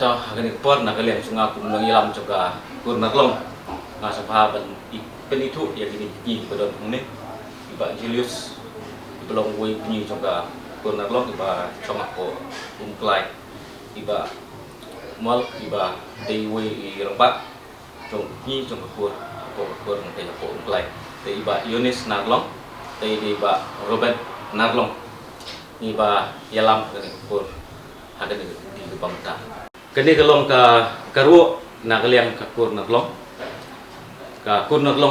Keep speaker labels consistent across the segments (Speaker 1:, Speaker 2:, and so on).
Speaker 1: Dah kini pun nak kalian sungai aku mengilam juga kurnak long ngasih pahaban itu yang ini pada ini iba Julius belum wei punya juga kurnak long iba cuma ko umklai iba mal iba dewi rempak cuma ni cuma kur nanti ko umklai iba Yunis Narlong iba Robert Narlong iba yalam kini kur ada di Bangta. Kini kelong karu nak liang kakur naklong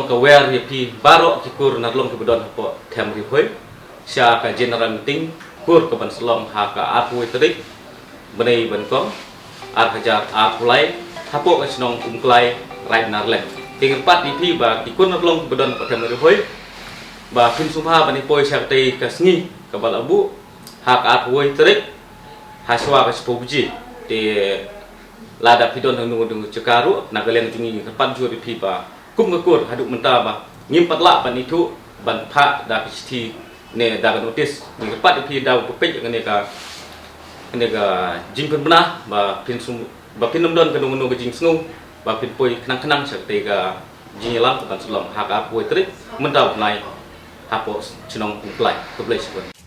Speaker 1: ke wer yepi barok kikur naklong ke bedon po tem ripoi sia ka general meeting kur ke ban selom ha ka atui trik benai benkong ar hajar apulai hapo ka snong umklai right narlen ting pat yepi ba kikur naklong ke bedon po tem ripoi ba kun sumha bani poi sia te ka sngi ka bal abu ha ka atui trik haswa ka spobuji di lada pidon nunggu cekaru nak kalian jungi kepan jua di pipa kum ngekur haduk mentah bah ngimpat lah ban itu ban pak dah pasti ne dah notis ni kepat di pi dah pepek dengan nega jing pun benah bah pinsum bah pinum don kenung nunggu jing snung bah pin poi kenang seperti ga jing lam kepan selam hak apa trik mentah naik hapos cenong kumplai kumplai sebut